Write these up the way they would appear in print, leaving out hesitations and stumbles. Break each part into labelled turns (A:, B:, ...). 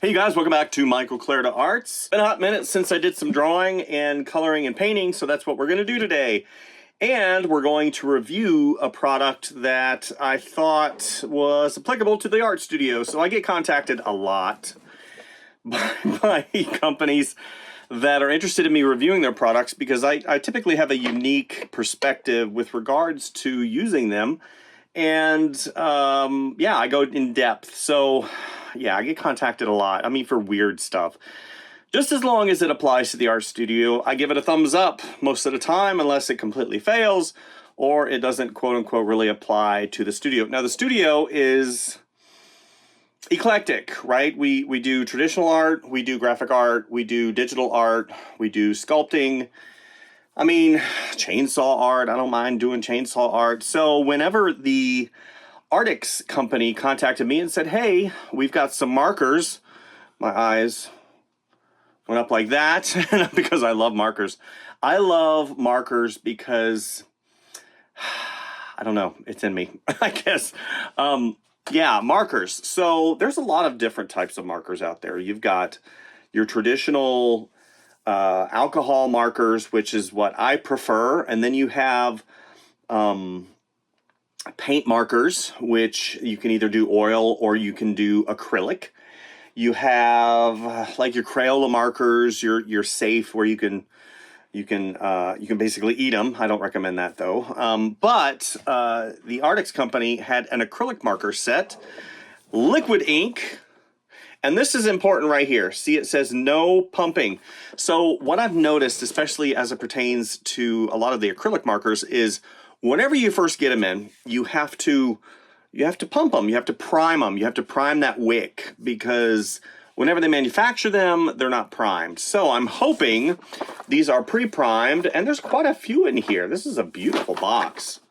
A: Hey you guys, welcome back to Michael Clarida Arts. Been a hot minute since I did some drawing and coloring and painting, so that's what we're going to do today. And we're going to review a product that I thought was applicable to the art studio. So I get contacted a lot by companies that are interested in me reviewing their products because I typically have a unique perspective with regards to using them. And yeah, I go in depth. So yeah, I get contacted a lot. I mean, for weird stuff. Just as long as it applies to the art studio, I give it a thumbs up most of the time, unless it completely fails or it doesn't quote unquote really apply to the studio. Now the studio is eclectic, right? We do traditional art, we do graphic art, we do digital art, we do sculpting. I mean, chainsaw art, I don't mind doing chainsaw art. So whenever the Arrtx company contacted me and said, hey, we've got some markers, my eyes went up like that because I love markers. I love markers because, I don't know, it's in me, I guess. Yeah, markers. So there's a lot of different types of markers out there. You've got your traditional alcohol markers, which is what I prefer. And then you have paint markers, which you can either do oil or you can do acrylic. You have like your Crayola markers, your safe, where you can basically eat them. I don't recommend that though. But the Arrtx company had an acrylic marker set, liquid ink. And this is important right here. See, it says no pumping. So what I've noticed, especially as it pertains to a lot of the acrylic markers, is whenever you first get them in, you have to pump them. You have to prime them. You have to prime that wick because whenever they manufacture them, they're not primed. So I'm hoping these are pre-primed, and there's quite a few in here. This is a beautiful box.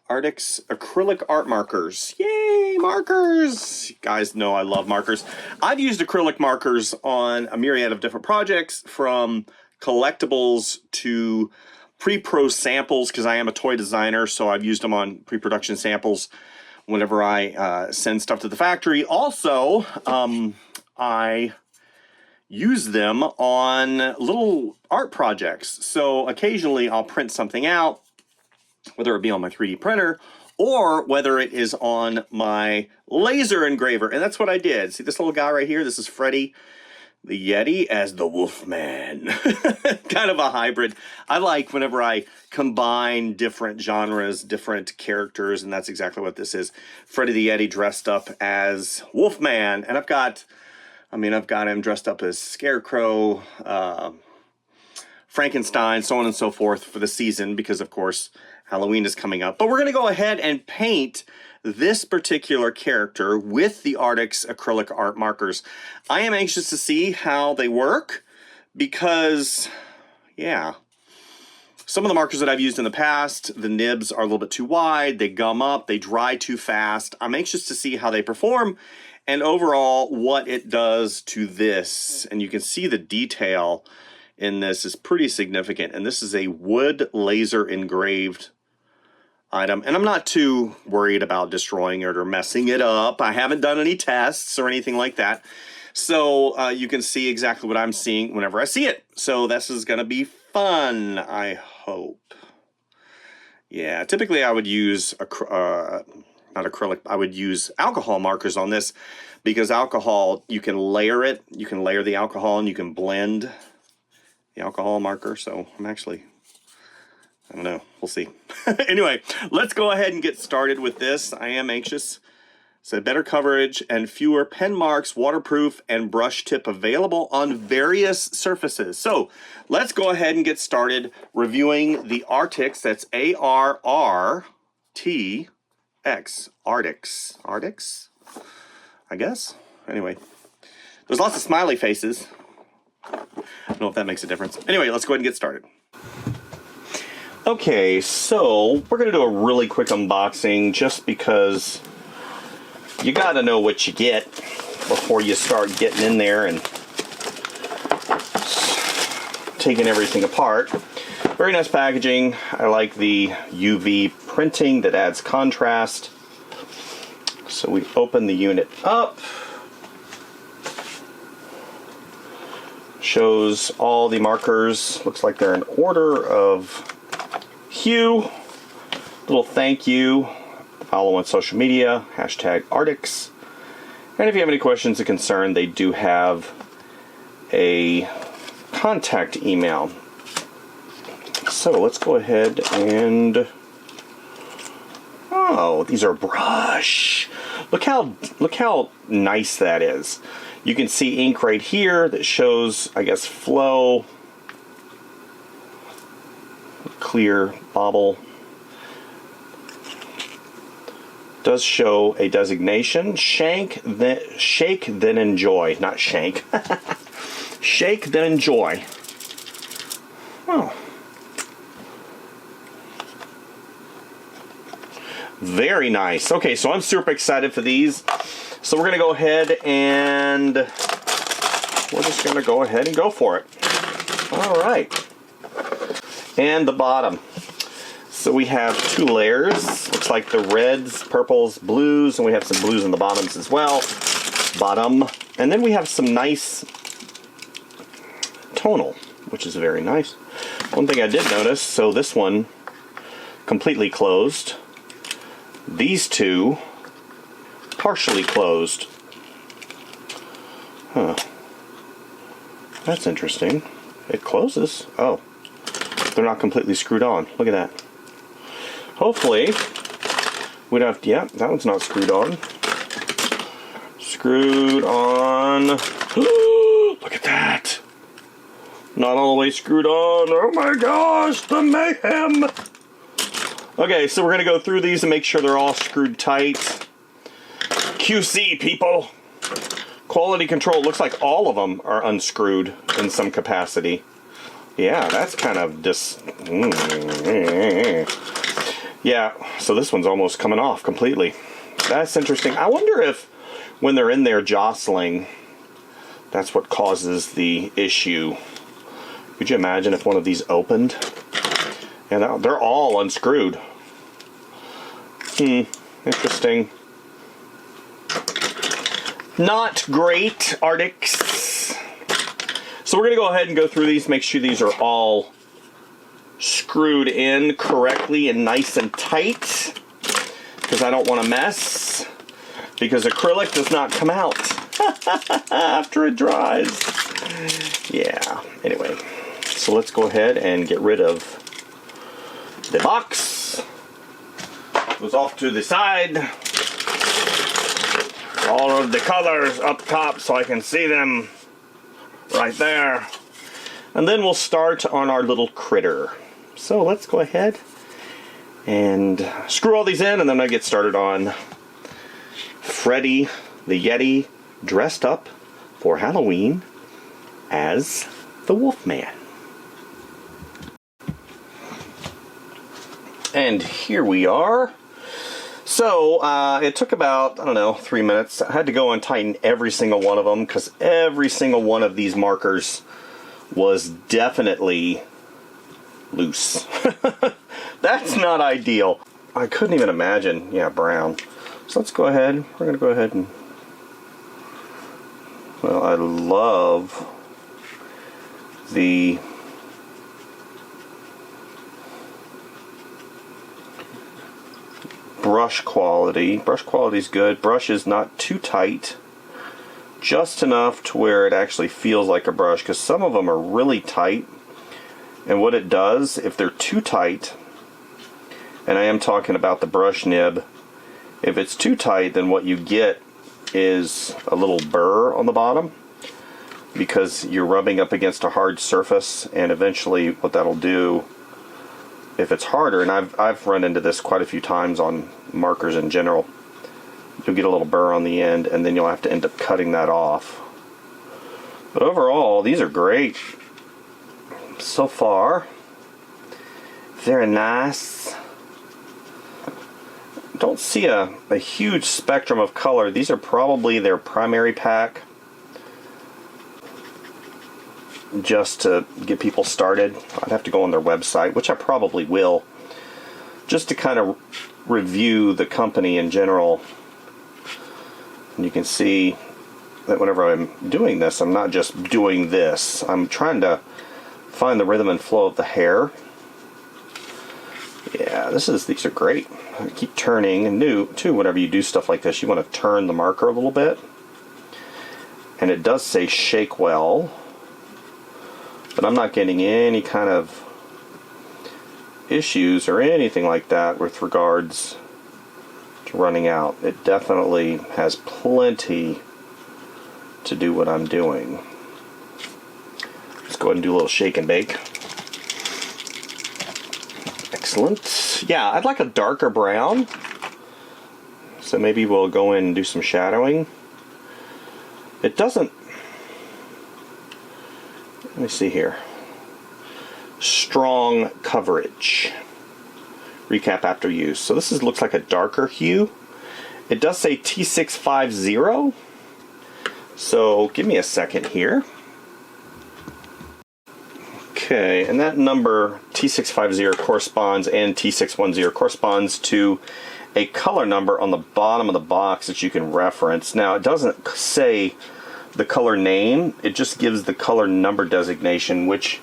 A: Arrtx acrylic art markers. Yay, markers! You guys know I love markers. I've used acrylic markers on a myriad of different projects, from collectibles to pre-pro samples, because I am a toy designer, so I've used them on pre-production samples whenever I send stuff to the factory. Also, I use them on little art projects. So occasionally I'll print something out, whether it be on my 3D printer or whether it is on my laser engraver. And that's what I did. See this little guy right here? This is Freddy the Yeti as the Wolfman. Kind of a hybrid. I like whenever I combine different genres, different characters, and that's exactly what this is. Freddy the Yeti dressed up as Wolfman. And I've got him dressed up as Scarecrow, Frankenstein, so on and so forth for the season, because of course Halloween is coming up. But we're going to go ahead and paint this particular character with the Arrtx acrylic art markers. I am anxious to see how they work because, yeah, some of the markers that I've used in the past, the nibs are a little bit too wide, they gum up, they dry too fast. I'm anxious to see how they perform and overall what it does to this. And you can see the detail in this is pretty significant. And this is a wood laser engraved item, and I'm not too worried about destroying it or messing it up. I haven't done any tests or anything like that, so you can see exactly what I'm seeing whenever I see it. So this is gonna be fun, I hope. Yeah, typically I would use not acrylic, I would use alcohol markers on this, because alcohol, you can layer it, you can layer the alcohol and you can blend the alcohol marker. So I'm actually, I don't know. We'll see. Anyway, let's go ahead and get started with this. I am anxious. So better coverage and fewer pen marks, waterproof, and brush tip available on various surfaces. So let's go ahead and get started reviewing the Arrtx. That's A-R-R-T-X. Arrtx. Arrtx? I guess. Anyway, there's lots of smiley faces. I don't know if that makes a difference. Anyway, let's go ahead and get started. Okay, so we're going to do a really quick unboxing just because you got to know what you get before you start getting in there and taking everything apart. Very nice packaging. I like the UV printing that adds contrast. So we open the unit up. Shows all the markers. Looks like they're in order of hue. Little thank you. Follow on social media. Hashtag Arrtx. And if you have any questions or concern, they do have a contact email. So let's go ahead and... Oh, these are brush. Look how nice that is. You can see ink right here that shows, I guess, flow. Clear bobble. Does show a designation. Shake then enjoy. Not shank. Shake then enjoy. Oh. Very nice. Okay, so I'm super excited for these. So we're going to go ahead and we're just going to go ahead and go for it. All right. And the bottom. So we have two layers. Looks like the reds, purples, blues, and we have some blues in the bottoms as well. Bottom. And then we have some nice tonal, which is very nice. One thing I did notice, so this one completely closed. These two partially closed. Huh. That's interesting. It closes. Oh. They're not completely screwed on. Look at that. Hopefully, we don't have to, yeah, that one's not screwed on. Screwed on. Look at that. Not all the way screwed on. Oh my gosh, the mayhem. Okay, so we're going to go through these and make sure they're all screwed tight. QC, people. Quality control. Looks like all of them are unscrewed in some capacity. Yeah, that's kind of just... Yeah, so this one's almost coming off completely. That's interesting. I wonder if when they're in there jostling, that's what causes the issue. Could you imagine if one of these opened? And they're all unscrewed. Interesting. Not great, Arrtx. So we're going to go ahead and go through these, make sure these are all screwed in correctly and nice and tight, because I don't want to mess, because acrylic does not come out after it dries. Yeah, anyway, so let's go ahead and get rid of the box. Goes off to the side. All of the colors up top so I can see them right there. And then we'll start on our little critter. So let's go ahead and screw all these in, and then I get started on Freddy the Yeti dressed up for Halloween as the Wolfman. And here we are. So it took about, I don't know, 3 minutes. I had to go and tighten every single one of them because every single one of these markers was definitely loose. That's not ideal. I couldn't even imagine, yeah, brown. So let's go ahead. We're going to go ahead and, well, I love the brush quality. Brush quality is good. Brush is not too tight. Just enough to where it actually feels like a brush, because some of them are really tight. And what it does, if they're too tight, and I am talking about the brush nib, if it's too tight, then what you get is a little burr on the bottom, because you're rubbing up against a hard surface, and eventually what that'll do, if it's harder, and I've run into this quite a few times on markers in general, you'll get a little burr on the end, and then you'll have to end up cutting that off. But overall, these are great so far. Very nice. Don't see a huge spectrum of color. These are probably their primary pack, just to get people started. I'd have to go on their website, which I probably will, just to kind of review the company in general. And you can see that whenever I'm doing this, I'm not just doing this. I'm trying to find the rhythm and flow of the hair. Yeah, these are great. I keep turning, and too, whenever you do stuff like this, you want to turn the marker a little bit. And it does say shake well, but I'm not getting any kind of issues or anything like that with regards to running out. It definitely has plenty to do what I'm doing. Let's go ahead and do a little shake and bake. Excellent. Yeah, I'd like a darker brown. So maybe we'll go in and do some shadowing. It doesn't... Let me see here. Strong coverage. Recap after use. So this looks like a darker hue. It does say T650. So give me a second here. Okay, and that number T650 corresponds, and T610 corresponds to a color number on the bottom of the box that you can reference. Now, it doesn't say the color name, it just gives the color number designation, which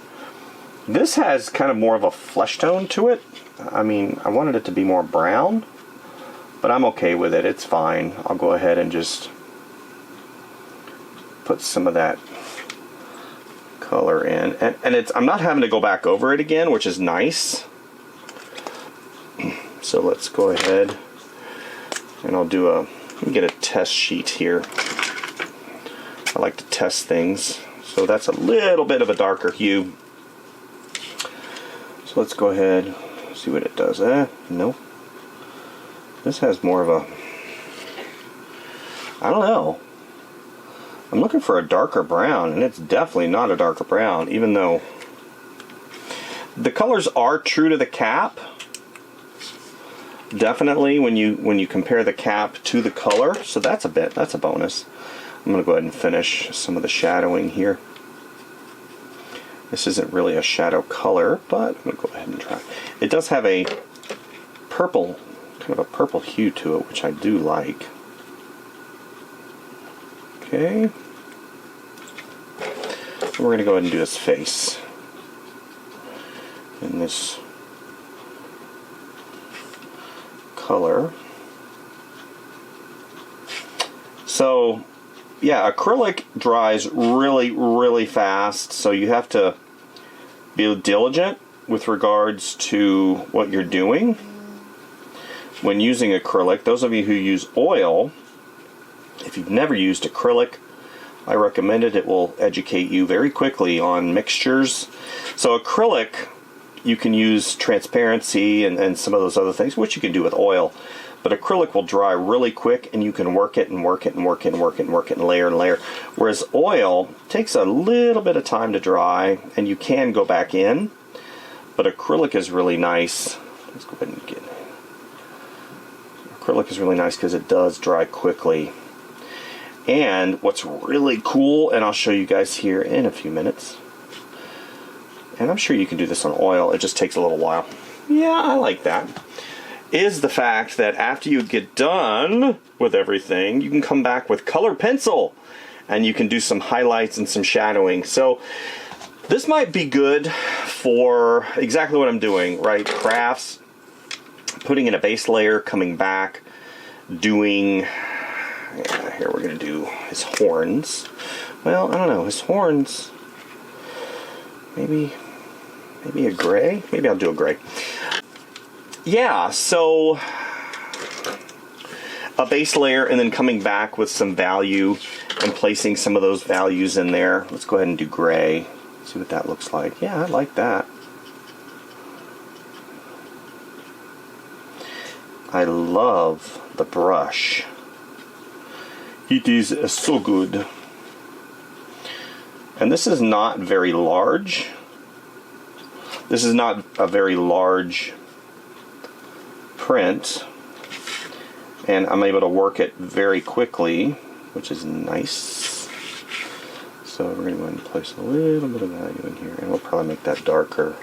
A: this has kind of more of a flesh tone to it. I mean, I wanted it to be more brown, but I'm okay with it. It's fine. I'll go ahead and just put some of that color in, and I'm not having to go back over it again, which is nice. So let's go ahead and I'll do let me get a test sheet here. I like to test things. So that's a little bit of a darker hue. So let's go ahead, see what it does. No. This has more of a, I don't know. I'm looking for a darker brown, and it's definitely not a darker brown, even though the colors are true to the cap. Definitely when you compare the cap to the color, so that's a bonus. I'm going to go ahead and finish some of the shadowing here. This isn't really a shadow color, but I'm going to go ahead and try. It does have a purple, kind of a purple hue to it, which I do like. Okay. We're going to go ahead and do his face in this color. So, yeah, acrylic dries really, really fast, so you have to be diligent with regards to what you're doing when using acrylic. Those of you who use oil, if you've never used acrylic, I recommend it. It will educate you very quickly on mixtures. So acrylic, you can use transparency and some of those other things, which you can do with oil. But acrylic will dry really quick, and you can work it and work it and work it and work it and work it and layer and layer. Whereas oil takes a little bit of time to dry, and you can go back in. But acrylic is really nice. Let's go ahead and get it. Acrylic is really nice because it does dry quickly. And what's really cool, and I'll show you guys here in a few minutes, and I'm sure you can do this on oil, it just takes a little while. Yeah, I like that. Is the fact that after you get done with everything, you can come back with color pencil and you can do some highlights and some shadowing. So this might be good for exactly what I'm doing, right? Crafts, putting in a base layer, coming back, doing, yeah, here we're going to do his horns. Well, I don't know, his horns, maybe a gray? Maybe I'll do a gray. Yeah, so a base layer and then coming back with some value and placing some of those values in there. Let's go ahead and do gray. See what that looks like. Yeah, I like that. I love the brush. It is so good. And this is not very large. This is not a very large print, and I'm able to work it very quickly, which is nice. So we're going to go ahead and place a little bit of value in here, and we'll probably make that darker.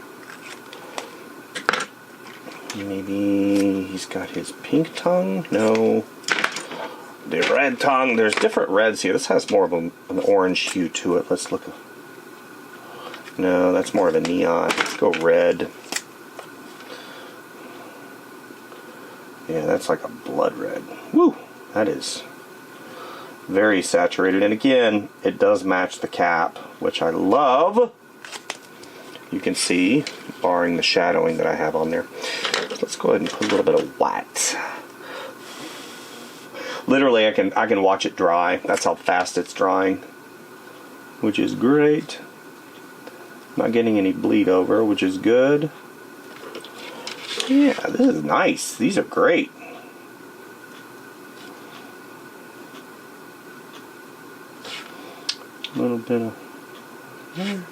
A: Maybe he's got his pink tongue? No. the red tongue. There's different reds here. This has more of an orange hue to it. Let's look. No, that's more of a neon. Let's go red. Yeah, that's like a blood red. Woo! That is very saturated. And again, it does match the cap, which I love. You can see, barring the shadowing that I have on there. Let's go ahead and put a little bit of white. Literally, I can watch it dry. That's how fast it's drying, which is great. Not getting any bleed over, which is good. Yeah, this is nice. These are great. A little bit of there.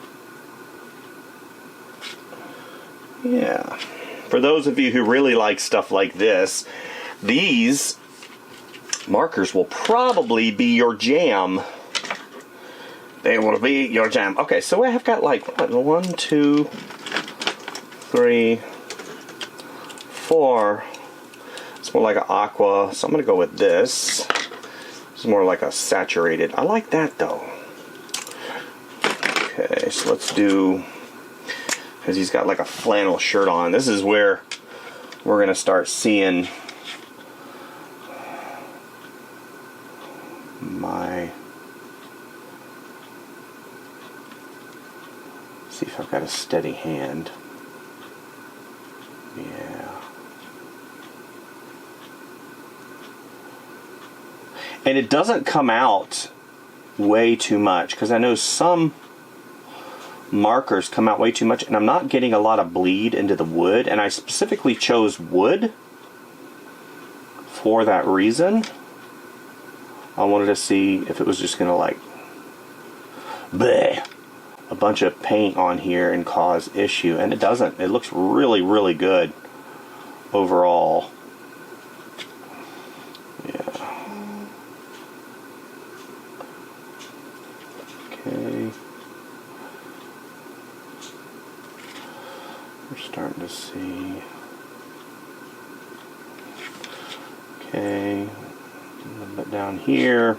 A: Yeah. For those of you who really like stuff like this, these markers will probably be your jam. They will be your jam. Okay, so I have got like 1, 2, 3, 4. It's more like an aqua, so I'm going to go with this. It's more like a saturated. I like that though. Okay, so let's do, because he's got like a flannel shirt on. This is where we're going to start seeing my, see if I've got a steady hand. Yeah. And it doesn't come out way too much, because I know some markers come out way too much, and I'm not getting a lot of bleed into the wood, and I specifically chose wood for that reason. I wanted to see if it was just gonna like bleh, a bunch of paint on here and cause issue, and it doesn't. It looks really, really good overall. Yeah. Okay. We're starting to see. Okay, a little bit down here.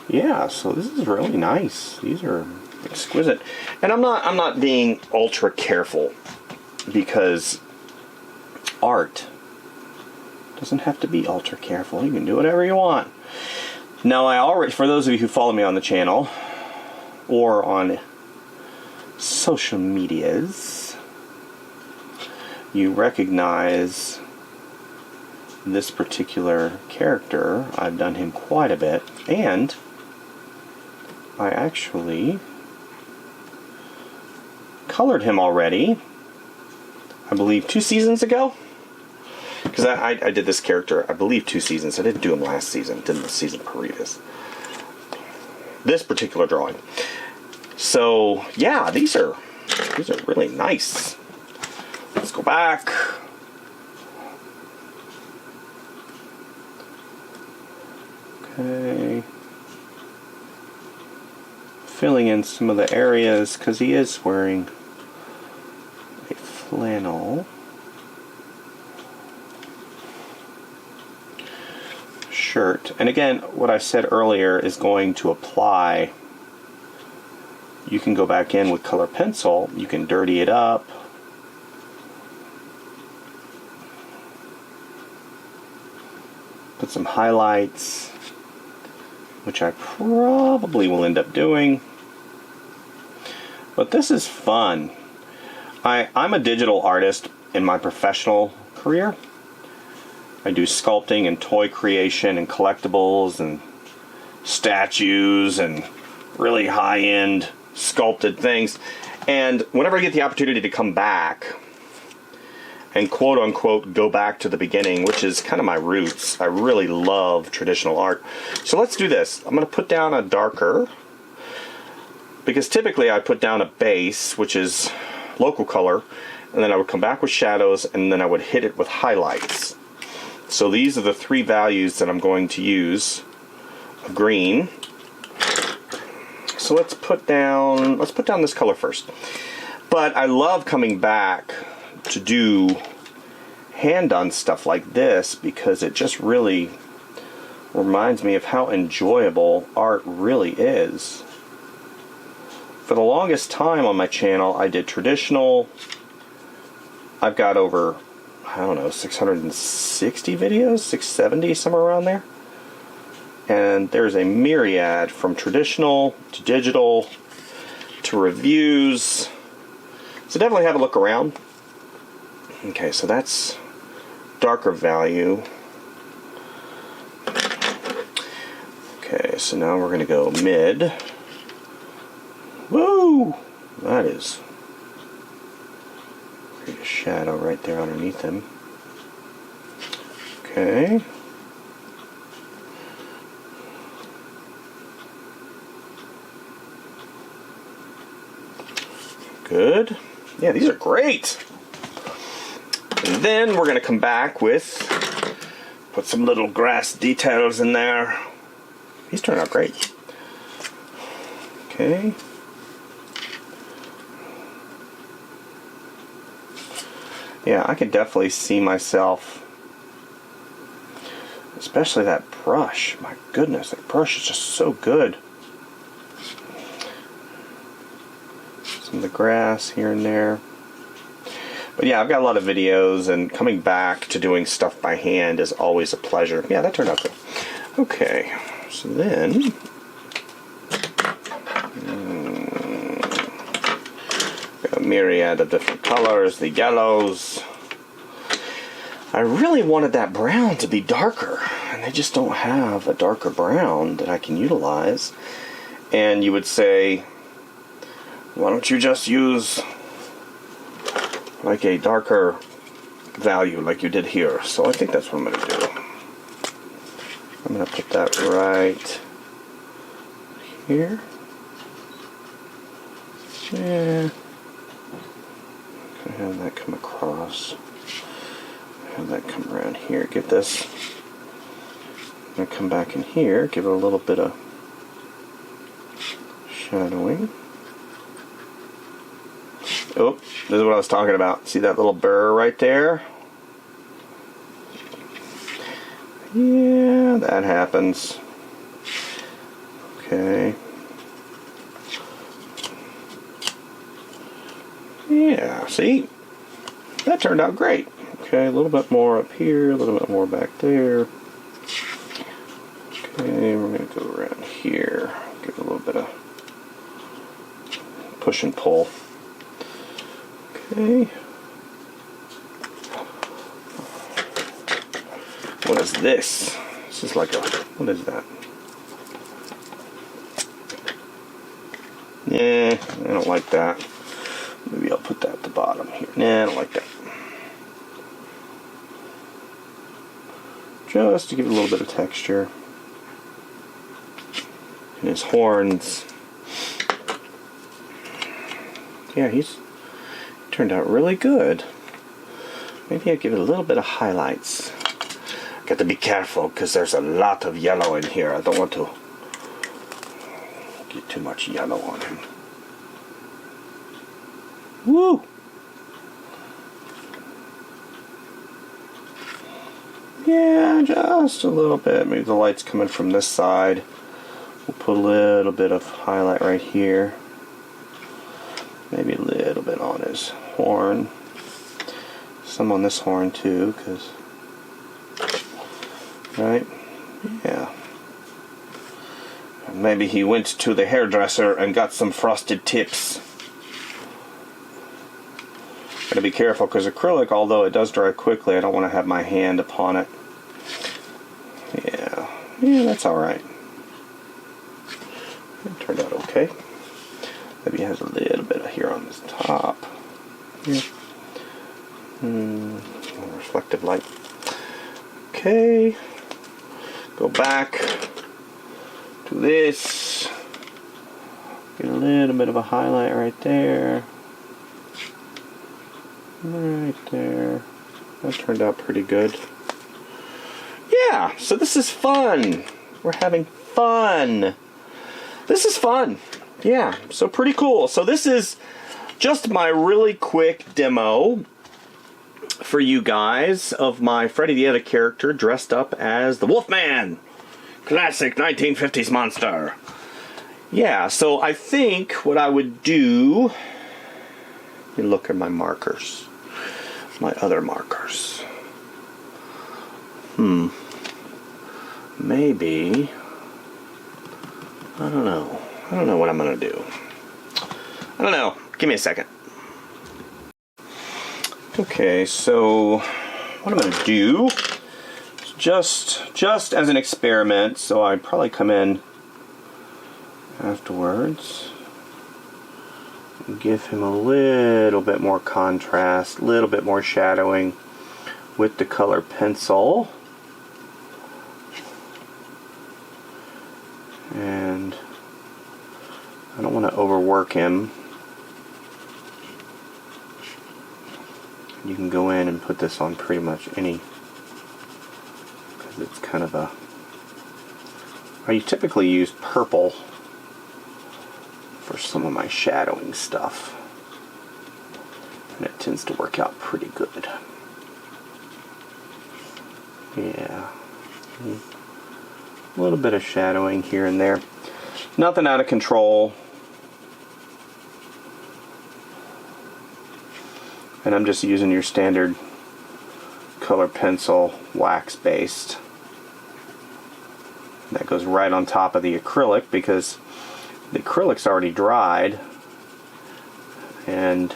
A: Yeah, so this is really nice. These are exquisite, and I'm not being ultra careful, because art doesn't have to be ultra careful. You can do whatever you want. Now, I already, for those of you who follow me on the channel or on social medias, you recognize this particular character. I've done him quite a bit, and I actually colored him already, I believe 2 seasons ago, because I did this character, I believe 2 seasons. I didn't do him last season, didn't the season previous. This particular drawing. So yeah, these are really nice. Let's go back. Okay. Filling in some of the areas, because he is wearing a flannel shirt. And again, what I said earlier is going to apply. You can go back in with color pencil, you can dirty it up. Put some highlights, which I probably will end up doing. But this is fun. I'm a digital artist in my professional career. I do sculpting and toy creation and collectibles and statues and really high-end sculpted things. And whenever I get the opportunity to come back and quote-unquote go back to the beginning, which is kind of my roots, I really love traditional art. So let's do this. I'm going to put down a darker, because typically I put down a base, which is local color, and then I would come back with shadows, and then I would hit it with highlights. So these are the 3 values that I'm going to use. A green. So let's put down this color first. But I love coming back to do hand-done stuff like this, because it just really reminds me of how enjoyable art really is. For the longest time on my channel, I did traditional. I've got over, I don't know, 660 videos, 670, somewhere around there. And there's a myriad from traditional to digital to reviews. So definitely have a look around. Okay, so that's darker value. Okay, so now we're going to go mid. Woo! That is... create a shadow right there underneath him. Okay. Good. Yeah, these are great. And then we're going to come back with, put some little grass details in there. These turned out great. Okay. Yeah, I can definitely see myself, especially that brush. My goodness, that brush is just so good. Some of the grass here and there. But yeah, I've got a lot of videos, and coming back to doing stuff by hand is always a pleasure. Yeah, that turned out good. Okay, so then... got a myriad of different colors, the yellows. I really wanted that brown to be darker, and they just don't have a darker brown that I can utilize. And you would say, why don't you just use like a darker value like you did here? So I think that's what I'm going to do. I'm going to put that right here. Yeah. Have that come across. Have that come around here. Get this. I'm going to come back in here, give it a little bit of shadowing. Oh, this is what I was talking about. See that little burr right there? Yeah, that happens. Okay. Yeah, see? That turned out great. Okay, a little bit more up here, a little bit more back there. Okay, we're going to go around here. Give it a little bit of push and pull. Okay. What is this? This is like a... what is that? Yeah, I don't like that. Maybe I'll put that at the bottom here. Nah, I don't like that. Just to give it a little bit of texture. And his horns. Yeah, he's turned out really good. Maybe I'll give it a little bit of highlights. Got to be careful because there's a lot of yellow in here. I don't want to get too much yellow on him. Woo! Yeah, just a little bit. Maybe the light's coming from this side. We'll put a little bit of highlight right here. Maybe a little bit on his horn. Some on this horn too, because... right? Yeah. Maybe he went to the hairdresser and got some frosted tips. Gotta be careful because acrylic, although it does dry quickly, I don't want to have my hand upon it. Yeah, that's alright. It turned out okay. Maybe he has a little bit of here on his top. Here. Reflective light. Okay. Go back to this. Get a little bit of a highlight right there. Right there. That turned out pretty good. Yeah, so this is fun. We're having fun. This is fun. Yeah, so pretty cool. So this is just my really quick demo for you guys of my Freddy the Yeti character dressed up as the Wolfman. Classic 1950s monster. Yeah, so I think what I would do... Let me look at my markers. My other markers. Maybe... I don't know. I don't know what I'm going to do. I don't know. Give me a second. Okay, so what I'm going to do is just as an experiment, so I'd probably come in afterwards and give him a little bit more contrast, a little bit more shadowing with the color pencil. And I don't want to overwork him. You can go in and put this on pretty much any, because it's kind of a, I typically use purple for some of my shadowing stuff, and it tends to work out pretty good. Yeah, a little bit of shadowing here and there, nothing out of control. And I'm just using your standard color pencil, wax based. That goes right on top of the acrylic because the acrylic's already dried, and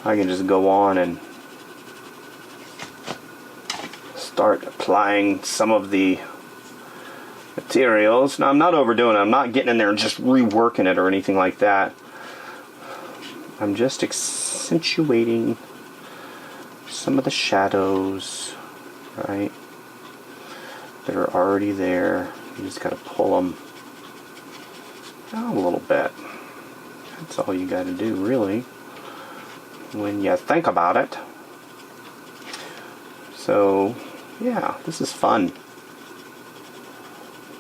A: I can just go on and start applying some of the materials. Now I'm not overdoing it. I'm not getting in there and just reworking it or anything like that. I'm just accentuating some of the shadows, right, that are already there. You just got to pull them out a little bit. That's all you got to do, really, when you think about it. So, yeah, this is fun.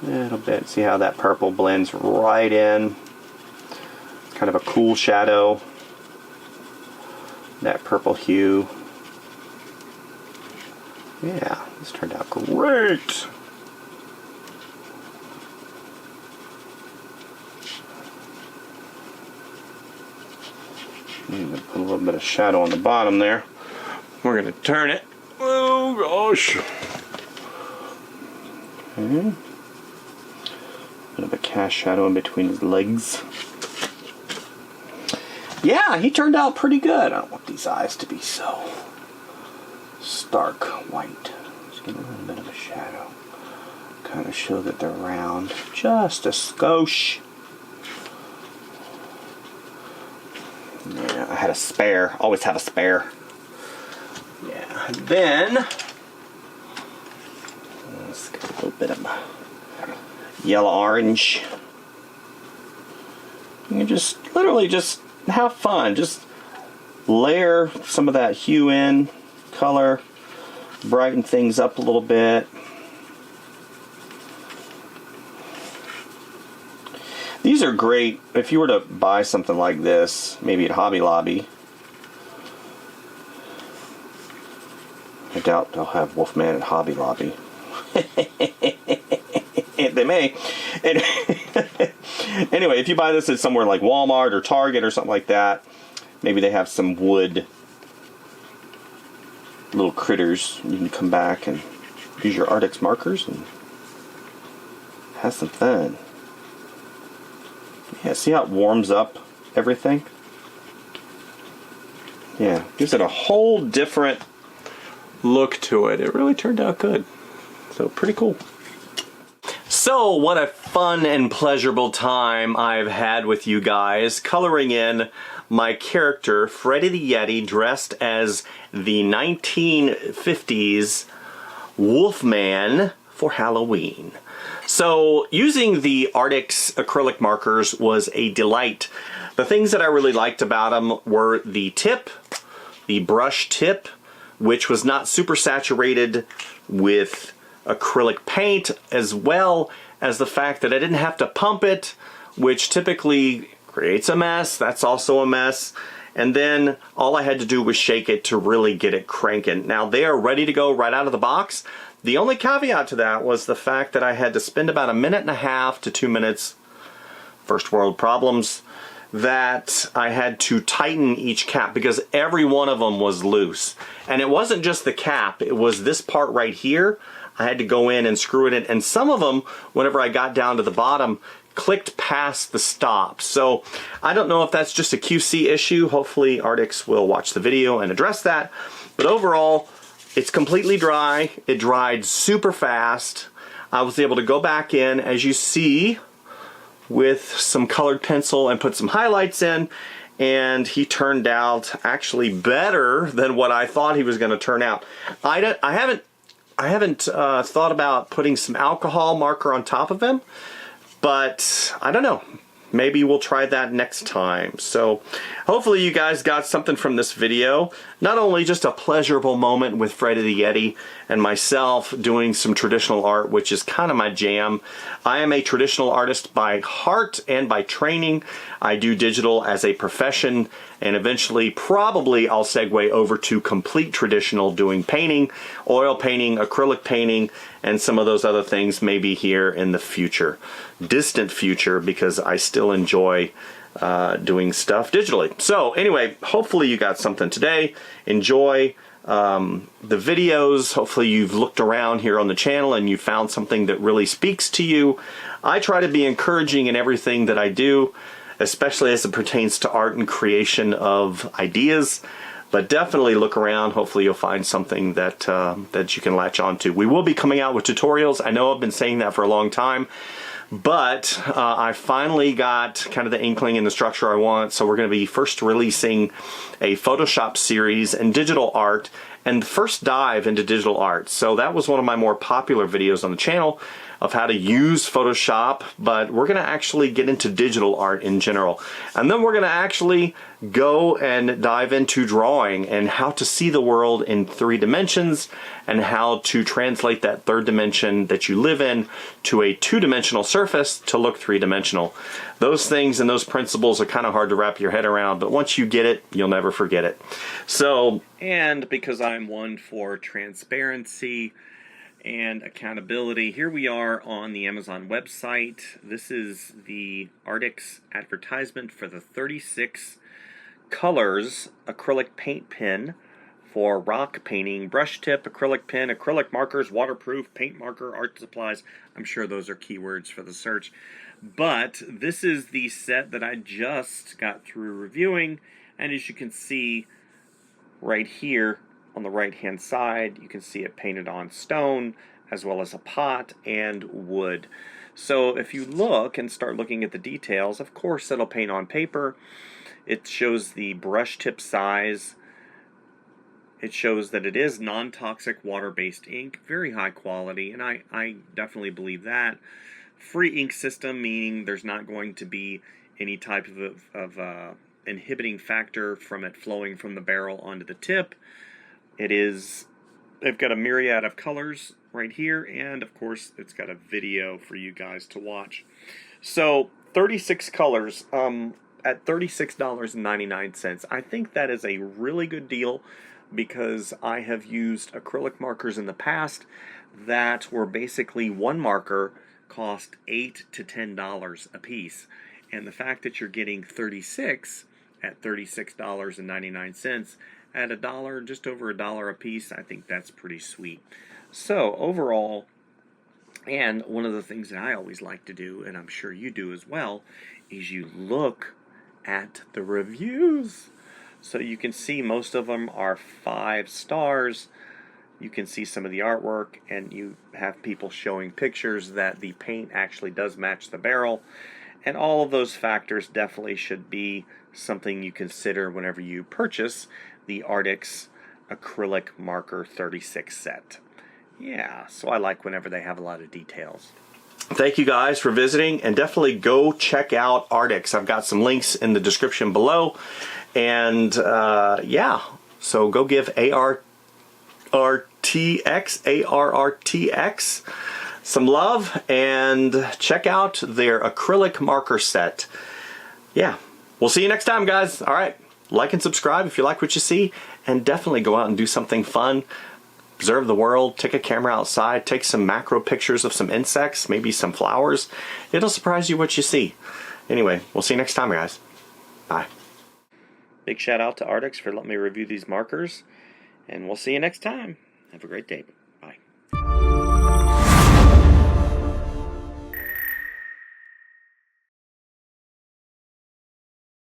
A: A little bit. See how that purple blends right in? It's kind of a cool shadow. That purple hue. Yeah, this turned out great. I'm going to put a little bit of shadow on the bottom there. We're going to turn it. Oh gosh. Okay. Bit of a cast shadow in between his legs. Yeah, he turned out pretty good. I don't want these eyes to be so stark white. Just give them a little bit of a shadow. Kind of show that they're round. Just a skosh. Yeah, I had a spare. Always have a spare. Yeah, and then let's get a little bit of yellow orange. You can just literally just have fun. Just layer some of that hue in, color, brighten things up a little bit. These are great if you were to buy something like this, maybe at Hobby Lobby. I doubt they'll have Wolfman at Hobby Lobby. They may. Anyway, if you buy this at somewhere like Walmart or Target or something like that, maybe they have some wood little critters. You can come back and use your Arrtx markers and have some fun. Yeah, see how it warms up everything? Yeah, gives it a whole different look to it. It really turned out good. So pretty cool. So what a fun and pleasurable time I've had with you guys coloring in my character Freddy the Yeti dressed as the 1950s Wolfman for Halloween. So using the Arrtx acrylic markers was a delight. The things that I really liked about them were the tip, the brush tip, which was not super saturated with acrylic paint, as well as the fact that I didn't have to pump it, which typically creates a mess. That's also a mess. And then all I had to do was shake it to really get it cranking. Now they are ready to go right out of the box. The only caveat to that was the fact that I had to spend about 1.5 to 2 minutes, first world problems, that I had to tighten each cap because every one of them was loose. And it wasn't just the cap, it was this part right here. I had to go in and screw it in, and some of them, whenever I got down to the bottom, clicked past the stop. So I don't know if that's just a QC issue. Hopefully Arrtx will watch the video and address that. But overall, it's completely dry. It dried super fast. I was able to go back in, as you see, with some colored pencil and put some highlights in, and he turned out actually better than what I thought he was going to turn out. I haven't thought about putting some alcohol marker on top of him, but I don't know. Maybe we'll try that next time. So hopefully you guys got something from this video. Not only just a pleasurable moment with Freddy the Yeti and myself doing some traditional art, which is kind of my jam. I am a traditional artist by heart and by training. I do digital as a profession, and eventually probably I'll segue over to complete traditional, doing painting, oil painting, acrylic painting, and some of those other things maybe here in the future. Distant future, because I still enjoy doing stuff digitally. So anyway, hopefully you got something today. Enjoy the videos. Hopefully you've looked around here on the channel and you found something that really speaks to you. I try to be encouraging in everything that I do, especially as it pertains to art and creation of ideas. But definitely look around. Hopefully you'll find something that that you can latch onto. We will be coming out with tutorials. I know I've been saying that for a long time, but I finally got kind of the inkling and the structure I want. So we're going to be first releasing a Photoshop series and digital art, and the first dive into digital art. So that was one of my more popular videos on the channel of how to use Photoshop, but we're going to actually get into digital art in general. And then we're going to actually go and dive into drawing and how to see the world in 3 dimensions and how to translate that 3rd dimension that you live in to a 2-dimensional surface to look 3-dimensional. Those things and those principles are kind of hard to wrap your head around, but once you get it, you'll never forget it. So, and because I'm one for transparency and accountability, here we are on the Amazon website. This is the Arrtx advertisement for the 36 colors acrylic paint pen for rock painting, brush tip, acrylic pen, acrylic markers, waterproof, paint marker, art supplies. I'm sure those are keywords for the search. But this is the set that I just got through reviewing, and as you can see right here, on the right hand side, you can see it painted on stone as well as a pot and wood. So if you look and start looking at the details, of course it'll paint on paper. It shows the brush tip size. It shows that it is non-toxic water-based ink, very high quality, and I definitely believe that. Free ink system, meaning there's not going to be any type of inhibiting factor from it flowing from the barrel onto the tip. They've got a myriad of colors right here, and of course it's got a video for you guys to watch. So 36 colors at $36.99. I think that is a really good deal because I have used acrylic markers in the past that were basically one marker cost $8 to $10 a piece, and the fact that you're getting 36 at $36.99 at $1, just over $1 a piece, I think that's pretty sweet. So overall, and one of the things that I always like to do, and I'm sure you do as well, is you look at the reviews. So you can see most of them are 5 stars. You can see some of the artwork, and you have people showing pictures that the paint actually does match the barrel. And all of those factors definitely should be something you consider whenever you purchase the Arrtx acrylic marker 36 set. Yeah, so I like whenever they have a lot of details. Thank you guys for visiting, and definitely go check out Arrtx. I've got some links in the description below, and yeah, so go give Arrtx some love and check out their acrylic marker set. Yeah, we'll see you next time, guys. All right, like and subscribe if you like what you see, and definitely go out and do something fun. observe the world, take a camera outside, take some macro pictures of some insects, maybe some flowers. It'll surprise you what you see. Anyway, we'll see you next time, guys. Bye. Big shout out to Arrtx for letting me review these markers, and we'll see you next time. Have a great day. Bye.